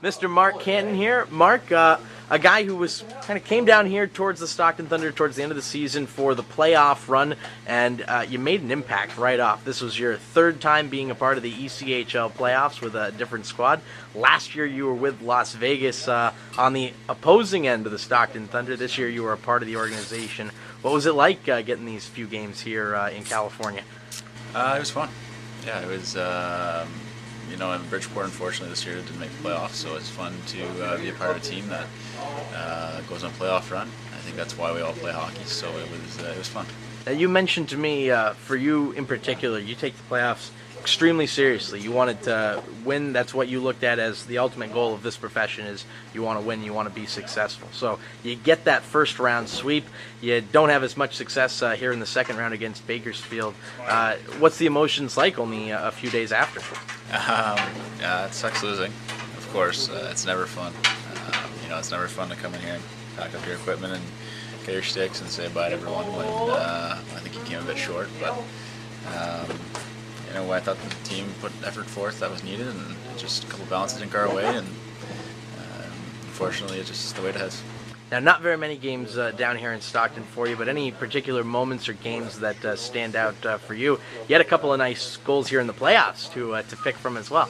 Mr. Marc Cantin here. Marc, a guy who was kind of came down here towards the Stockton Thunder towards the end of the season for the playoff run, and you made an impact right off. This was your third time being a part of the ECHL playoffs with a different squad. Last year you were with Las Vegas on the opposing end of the Stockton Thunder. This year you were a part of the organization. What was it like getting these few games here in California? It was fun. Yeah, it was. In Bridgeport, unfortunately, this year didn't make the playoffs, so it's fun to be a part of a team that goes on a playoff run. I think that's why we all play hockey, so it was fun. You mentioned to me, for you in particular, you take the playoffs extremely seriously. You wanted to win. That's what you looked at as the ultimate goal of this profession is you want to win, you want to be successful. So you get that first round sweep. You don't have as much success here in the second round against Bakersfield. What's the emotions like only a few days after? It sucks losing, of course. It's never fun. It's never fun to come in here and pack up your equipment and get your sticks and say bye to everyone when I think you came a bit short. But I thought the team put effort forth that was needed, and just a couple bounces didn't go our way, and unfortunately it's just the way it has. Now, not very many games down here in Stockton for you, but any particular moments or games that stand out for you? You had a couple of nice goals here in the playoffs to pick from as well.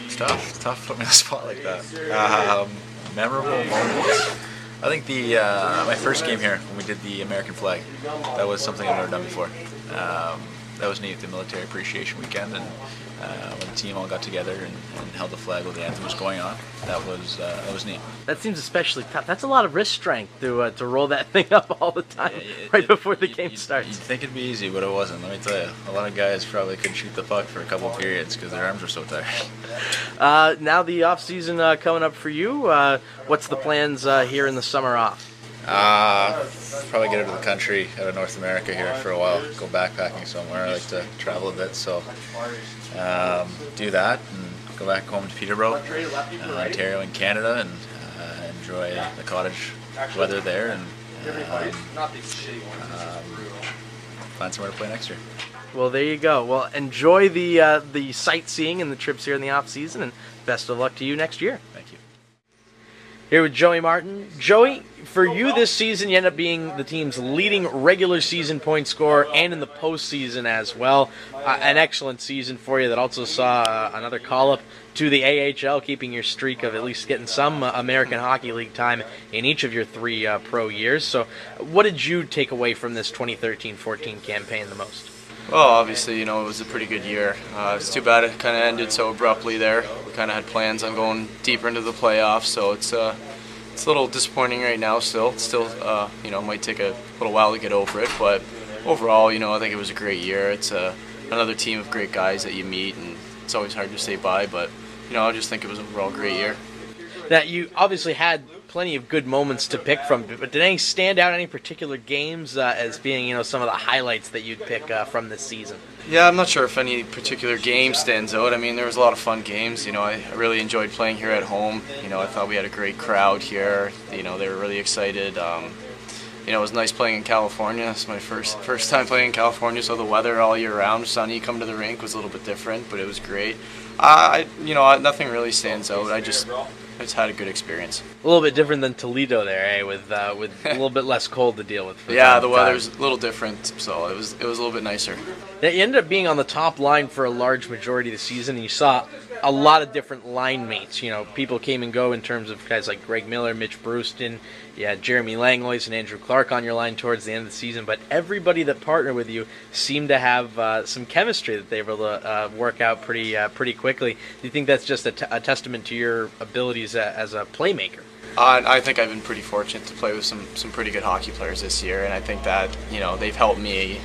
It's tough to put me on the spot like that. Memorable moments. I think my first game here, when we did the American flag, that was something I've never done before. That was neat, the military appreciation weekend, and when the team all got together and held the flag while the anthem was going on. That was neat. That seems especially tough. That's a lot of wrist strength to roll that thing up all the time before the game starts. You'd think it'd be easy, but it wasn't. Let me tell you, a lot of guys probably couldn't shoot the puck for a couple of periods because their arms were so tired. Now the off season coming up for you. What's the plans here in the summer off? Probably get out of the country, out of North America here for a while. Go backpacking somewhere. I like to travel a bit, so do that and go back home to Peterborough, Ontario, and Canada, and enjoy the cottage weather there, and find somewhere to play next year. Well, there you go. Well, enjoy the sightseeing and the trips here in the off season, and best of luck to you next year. Thank you. Here with Joey Martin. Joey, for you this season, you end up being the team's leading regular season point scorer and in the postseason as well. An excellent season for you that also saw another call-up to the AHL, keeping your streak of at least getting some American Hockey League time in each of your three pro years. So what did you take away from this 2013-14 campaign the most? Well, obviously, it was a pretty good year. It's too bad it kind of ended so abruptly there. We kind of had plans on going deeper into the playoffs, so it's a little disappointing right now still. It still, might take a little while to get over it, but overall, I think it was a great year. It's another team of great guys that you meet, and it's always hard to say bye, but, I just think it was overall a great year. Now, you obviously had plenty of good moments to pick from, but did any stand out, any particular games as being, some of the highlights that you'd pick from this season? Yeah, I'm not sure if any particular game stands out. I mean, there was a lot of fun games. I really enjoyed playing here at home. I thought we had a great crowd here. They were really excited. It was nice playing in California. It's my first time playing in California, so the weather all year round, sunny, come to the rink was a little bit different, but it was great. Nothing really stands out. I just had a good experience. A little bit different than Toledo there, with a little bit less cold to deal with. Yeah, the weather's a little different, so it was a little bit nicer. Now, you ended up being on the top line for a large majority of the season, and you saw a lot of different line mates. People came and go in terms of guys like Greg Miller, Mitch Brewston. You had Jeremy Langlois and Andrew Clark on your line towards the end of the season, but everybody that partnered with you seemed to have some chemistry that they were able to work out pretty quickly. Do you think that's just a testament to your abilities as a playmaker? I think I've been pretty fortunate to play with some pretty good hockey players this year, and I think that they've helped me.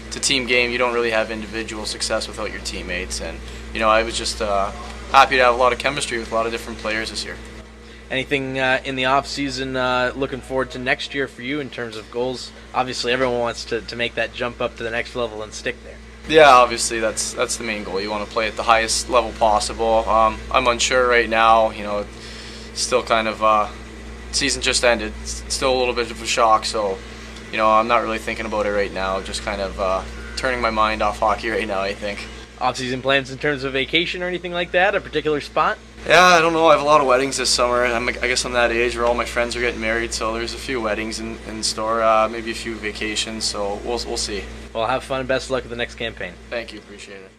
It's a team game. You don't really have individual success without your teammates, and I was just happy to have a lot of chemistry with a lot of different players this year. Anything in the off season looking forward to next year for you in terms of goals? Obviously, everyone wants to make that jump up to the next level and stick there. Yeah, obviously that's the main goal. You want to play at the highest level possible. I'm unsure right now. Still kind of season just ended. It's still a little bit of a shock, so I'm not really thinking about it right now. Just kind of turning my mind off hockey right now, I think. off-season plans in terms of vacation or anything like that? A particular spot? Yeah, I don't know. I have a lot of weddings this summer. I guess I'm that age where all my friends are getting married, so there's a few weddings in store, maybe a few vacations, so we'll see. Well, have fun and best of luck with the next campaign. Thank you. Appreciate it.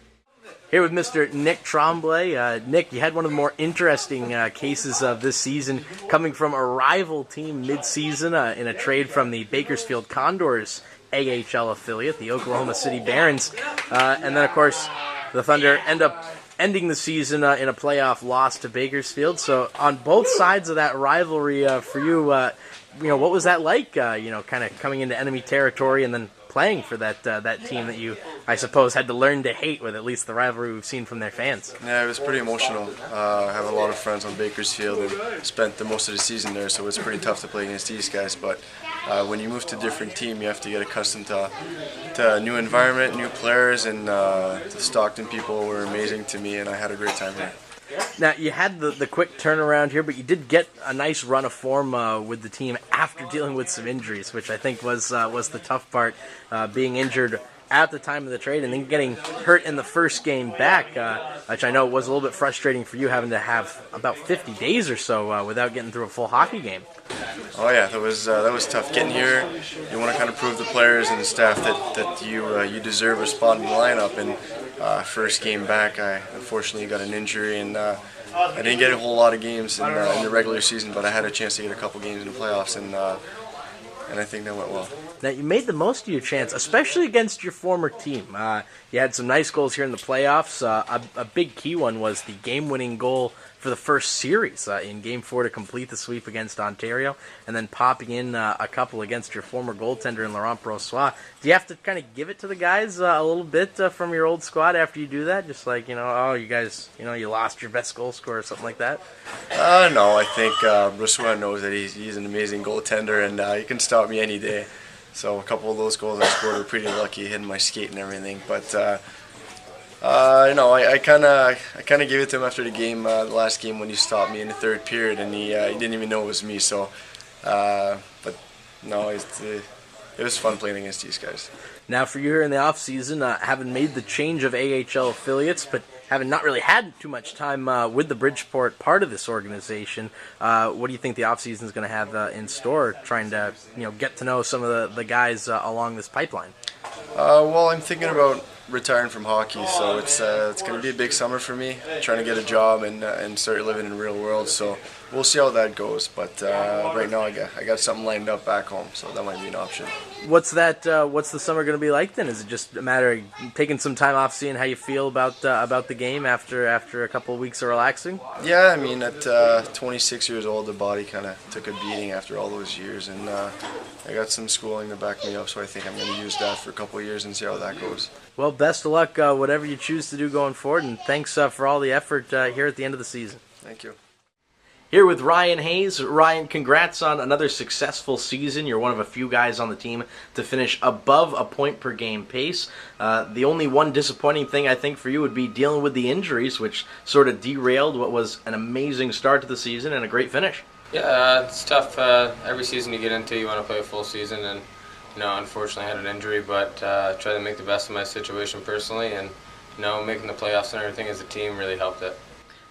Here with Mr. Nick Tremblay. Nick, you had one of the more interesting cases of this season coming from a rival team mid-season in a trade from the Bakersfield Condors AHL affiliate, the Oklahoma City Barons. And then, of course, the Thunder end up ending the season in a playoff loss to Bakersfield. So on both sides of that rivalry for you, what was that like, kind of coming into enemy territory and then playing for that team that you, I suppose, had to learn to hate with at least the rivalry we've seen from their fans? Yeah, it was pretty emotional. I have a lot of friends on Bakersfield and spent the most of the season there, so it's pretty tough to play against these guys. But when you move to a different team, you have to get accustomed to a new environment, new players, and the Stockton people were amazing to me, and I had a great time here. Now, you had the quick turnaround here, but you did get a nice run of form with the team after dealing with some injuries, which I think was the tough part, being injured at the time of the trade and then getting hurt in the first game back, which I know was a little bit frustrating for you, having to have about 50 days or so without getting through a full hockey game. Oh yeah, that was tough. Getting here, you want to kind of prove the players and the staff that you deserve a spot in the lineup. And first game back, I unfortunately got an injury, and I didn't get a whole lot of games in the regular season, but I had a chance to get a couple games in the playoffs, and I think that went well. Now, you made the most of your chance, especially against your former team. You had some nice goals here in the playoffs. A big key one was the game-winning goal for the first series in Game 4 to complete the sweep against Ontario, and then popping in a couple against your former goaltender in Laurent Brossoit. Do you have to kind of give it to the guys a little bit from your old squad after you do that? Just like, oh, you guys, you lost your best goal scorer or something like that? No, I think Brossoit knows that he's an amazing goaltender, and he can stop me any day. So a couple of those goals I scored were pretty lucky, hitting my skate and everything. But I kind of gave it to him after the game, the last game when he stopped me in the third period, and he didn't even know it was me. So, but no, it was fun playing against these guys. Now, for you here in the off season, having made the change of AHL affiliates, but having not really had too much time with the Bridgeport part of this organization, what do you think the off season is going to have in store? Trying to get to know some of the guys along this pipeline. Well, I'm thinking about retiring from hockey, so it's going to be a big summer for me. Trying to get a job and start living in the real world. So we'll see how that goes. But right now, I got something lined up back home, so that might be an option. What's the summer going to be like then? Is it just a matter of taking some time off, seeing how you feel about the game after a couple of weeks of relaxing? Yeah, I mean, at 26 years old, the body kind of took a beating after all those years, and I got some schooling to back me up, so I think I'm going to use that for a couple of years and see how that goes. Well, best of luck, whatever you choose to do going forward, and thanks for all the effort here at the end of the season. Thank you. Here with Ryan Hayes. Ryan, congrats on another successful season. You're one of a few guys on the team to finish above a point per game pace. The only one disappointing thing I think for you would be dealing with the injuries, which sort of derailed what was an amazing start to the season and a great finish. Yeah, it's tough. Every season you get into, you want to play a full season, and unfortunately I had an injury, but tried to make the best of my situation personally, and making the playoffs and everything as a team really helped it.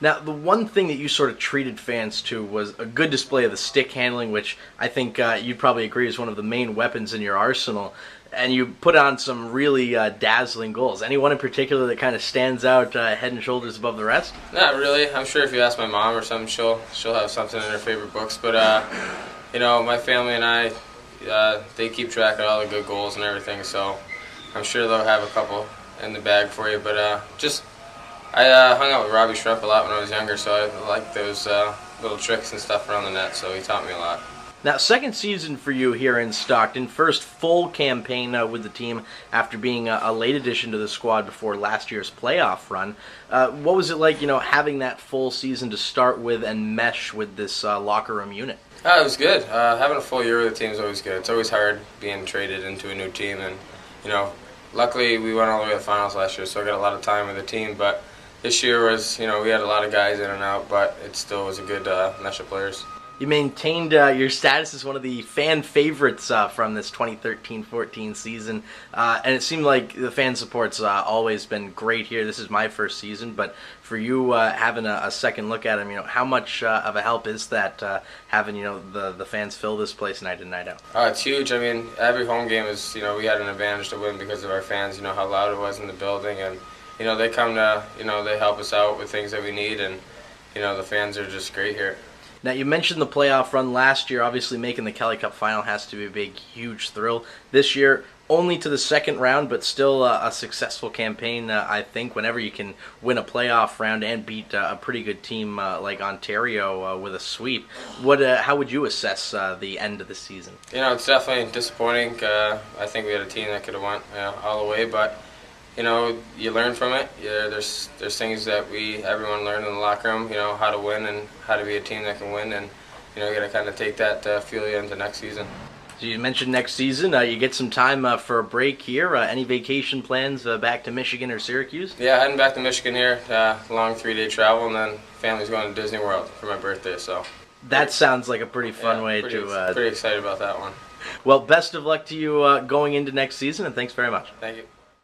Now, the one thing that you sort of treated fans to was a good display of the stick handling, which I think you'd probably agree is one of the main weapons in your arsenal. And you put on some really dazzling goals. Anyone in particular that kind of stands out head and shoulders above the rest? Not really. I'm sure if you ask my mom or something, she'll have something in her favorite books. But my family and I, they keep track of all the good goals and everything. So I'm sure they'll have a couple in the bag for you. But I hung out with Robbie Shrimp a lot when I was younger, so I liked those little tricks and stuff around the net, so he taught me a lot. Now, second season for you here in Stockton, first full campaign with the team after being a late addition to the squad before last year's playoff run. What was it like, having that full season to start with and mesh with this locker room unit? It was good. Having a full year with the team is always good. It's always hard being traded into a new team, and, luckily we went all the way to the finals last year, so I got a lot of time with the team, but this year was, we had a lot of guys in and out, but it still was a good mesh of players. You maintained your status as one of the fan favorites from this 2013-14 season, and it seemed like the fan support's always been great here. This is my first season, but for you having a second look at them, how much of a help is that having the fans fill this place night in, night out? It's huge. I mean, every home game is we had an advantage to win because of our fans. How loud it was in the building, and they come to they help us out with things that we need, and the fans are just great here. Now, you mentioned the playoff run last year. Obviously, making the Kelly Cup final has to be a big, huge thrill. This year, only to the second round, but still a successful campaign, I think, whenever you can win a playoff round and beat a pretty good team like Ontario with a sweep. How would you assess the end of the season? It's definitely disappointing. I think we had a team that could have went all the way, but you learn from it. There's things that everyone learned in the locker room. How to win and how to be a team that can win, and you got to kind of take that fuel you into next season. So you mentioned next season. You get some time for a break here. Any vacation plans back to Michigan or Syracuse? Yeah, heading back to Michigan here. Long 3-day travel, and then family's going to Disney World for my birthday. So that sounds like a pretty fun way to. Pretty excited about that one. Well, best of luck to you going into next season, and thanks very much. Thank you.